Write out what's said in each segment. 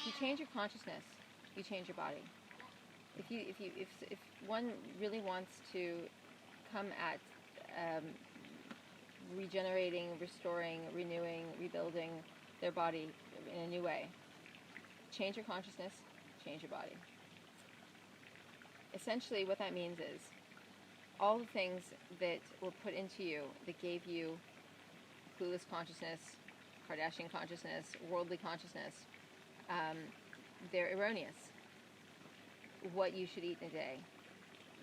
if you change your consciousness, you change your body. If one really wants to come at regenerating, restoring, renewing, rebuilding their body in a new way, change your consciousness, change your body. Essentially what that means is all the things that were put into you that gave you clueless consciousness, Kardashian consciousness, worldly consciousness, they're erroneous. What you should eat in a day,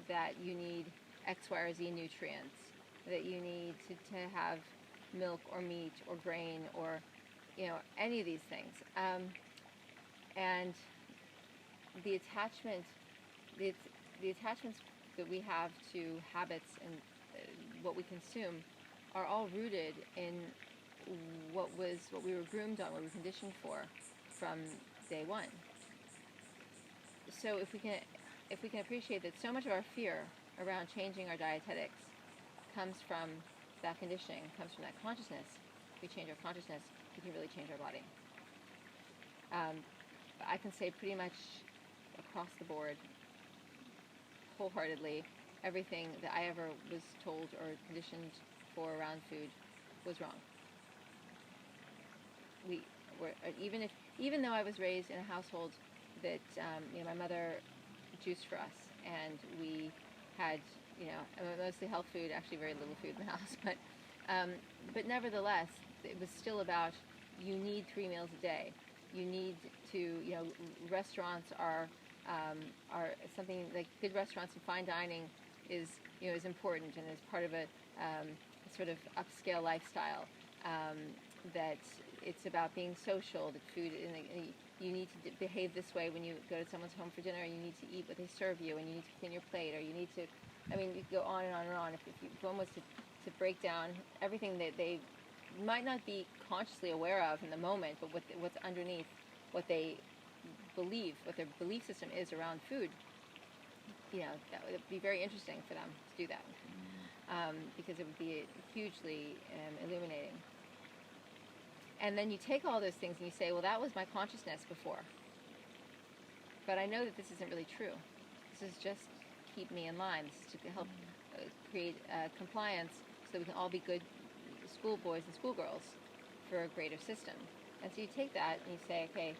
that you need X, Y, or Z nutrients, that you need to have milk or meat or grain or, any of these things. And the attachment, the attachments that we have to habits and what we consume are all rooted in what we were groomed on, what we were conditioned for from day one. So if we can appreciate that so much of our fear around changing our dietetics comes from that conditioning, comes from that consciousness. If we change our consciousness, we can really change our body. I can say pretty much across the board, wholeheartedly, everything that I ever was told or conditioned for around food was wrong. Even though I was raised in a household that my mother juiced for us, and we had mostly health food, actually very little food in the house, but nevertheless it was still about you need 3 meals a day. You need to, restaurants are something like good restaurants and fine dining is important and is part of a sort of upscale lifestyle. That it's about being social. That food, you need to behave this way when you go to someone's home for dinner. You need to eat what they serve you, and you need to clean your plate, or you need to. You go on and on and on. If one was to break down everything that they might not be consciously aware of in the moment, but what's underneath, what they believe, what their belief system is around food, that would be very interesting for them to do that, because it would be hugely illuminating. And then you take all those things and you say, well, that was my consciousness before. But I know that this isn't really true. This is just keep me in line. This is to help create compliance so that we can all be good schoolboys and schoolgirls for a greater system. And so you take that and you say, okay,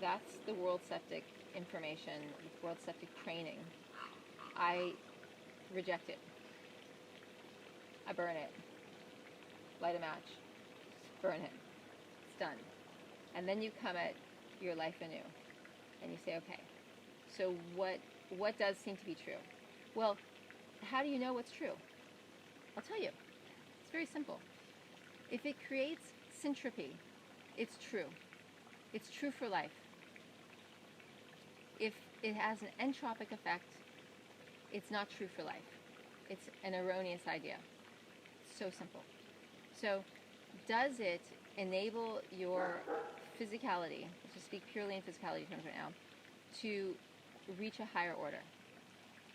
that's the world septic information, the world septic training. I reject it. I burn it. Light a match. Burn it. It's done. And then you come at your life anew. And you say, okay, so what does seem to be true? Well, how do you know what's true? I'll tell you. It's very simple. If it creates syntropy, it's true. It's true for life. If it has an entropic effect, it's not true for life. It's an erroneous idea. It's so simple. So, does it enable your physicality, to speak purely in physicality terms right now, to reach a higher order?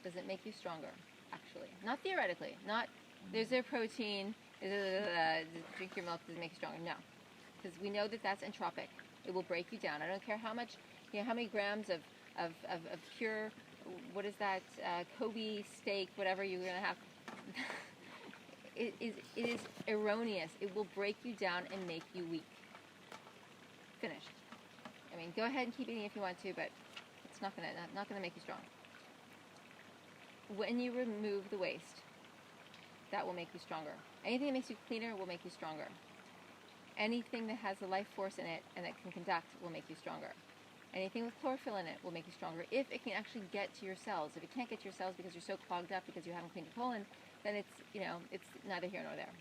Does it make you stronger, actually? Not theoretically. Not, there's their protein, drink your milk, does it make you stronger? No. Because we know that that's entropic. It will break you down. I don't care how much, how many grams of pure, what is that, Kobe steak, whatever you're going to have. It is erroneous. It will break you down and make you weak. Finished. Go ahead and keep eating if you want to, but it's not gonna make you strong. When you remove the waste, that will make you stronger. Anything that makes you cleaner will make you stronger. Anything that has a life force in it and that can conduct will make you stronger. Anything with chlorophyll in it will make you stronger if it can actually get to your cells. If it can't get to your cells because you're so clogged up because you haven't cleaned your colon, then it's neither here nor there.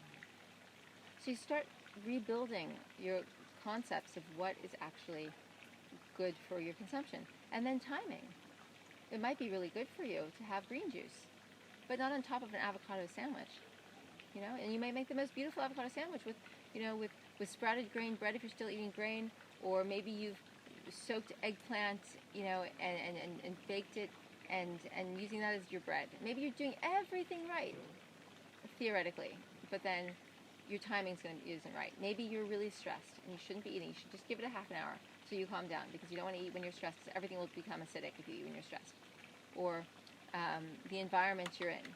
So you start rebuilding your concepts of what is actually good for your consumption. And then timing. It might be really good for you to have green juice, but not on top of an avocado sandwich. And you may make the most beautiful avocado sandwich with sprouted grain bread if you're still eating grain, or maybe you've soaked eggplant, and baked it and using that as your bread. Maybe you're doing everything right, theoretically, but then your timing isn't right. Maybe you're really stressed and you shouldn't be eating. You should just give it a half an hour. so you calm down, because you don't want to eat when you're stressed, because everything will become acidic if you eat when you're stressed. Or the environment you're in,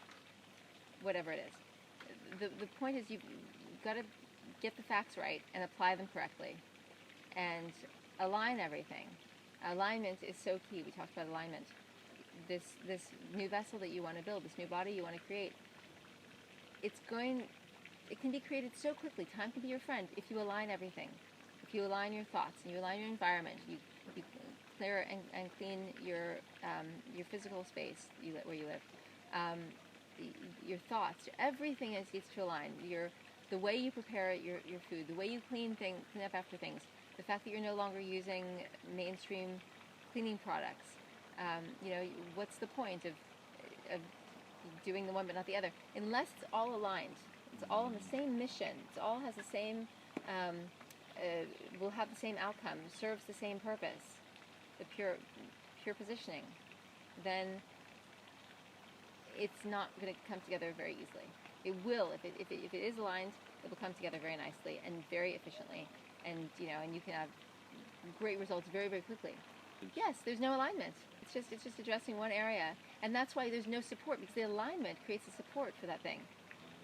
whatever it is. The point is, you've got to get the facts right and apply them correctly and align everything. Alignment is so key. We talked about alignment. This new vessel that you want to build, this new body you want to create, it can be created so quickly. Time can be your friend if you align everything. If you align your thoughts and you align your environment, you clear and clean your physical space where you live. Your thoughts, everything needs to align. The way you prepare your food, the way you clean up after things, the fact that you're no longer using mainstream cleaning products. What's the point of doing the one but not the other? Unless it's all aligned, it's all on the same mission, it all has the same, will have the same outcome, serves the same purpose, the pure positioning, then it's not going to come together very easily. It will, if it is aligned, it will come together very nicely and very efficiently, and you can have great results very, very quickly. Yes, there's no alignment. It's just addressing one area, and that's why there's no support, because the alignment creates a support for that thing.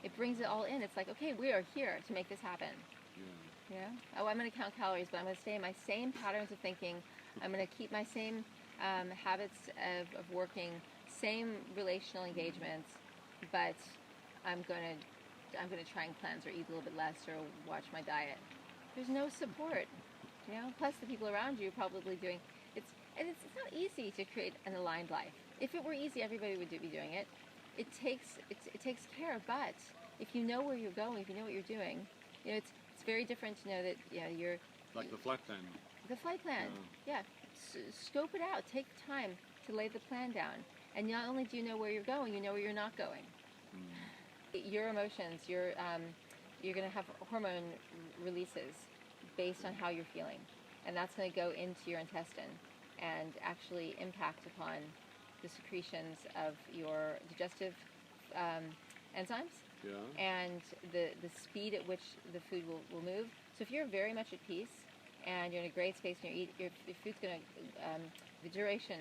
It brings it all in. It's like, okay, we are here to make this happen. Yeah. Oh, I'm going to count calories, but I'm going to stay in my same patterns of thinking. I'm going to keep my same habits of working, same relational engagements, but I'm going to try and cleanse or eat a little bit less or watch my diet. There's no support. Plus the people around you are probably doing it's not easy to create an aligned life. If it were easy, everybody would be doing it. It takes care, but if you know where you're going, if you know what you're doing, it's very different to know that you're like the flight plan. The flight plan, yeah. Scope it out. Take time to lay the plan down, and not only do you know where you're going, you know where you're not going. Your emotions, you're going to have hormone releases based on how you're feeling, and that's going to go into your intestine and actually impact upon the secretions of your digestive enzymes and the speed at which the food will move. So if you're very much at peace and you're in a great space when you eat, your food's going to, the duration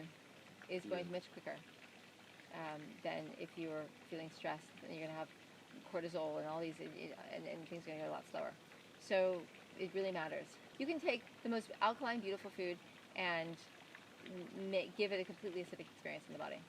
is going to be much quicker than if you're feeling stressed, and you're going to have cortisol and all these, and things are going to go a lot slower. So it really matters. You can take the most alkaline, beautiful food and give it a completely acidic experience in the body.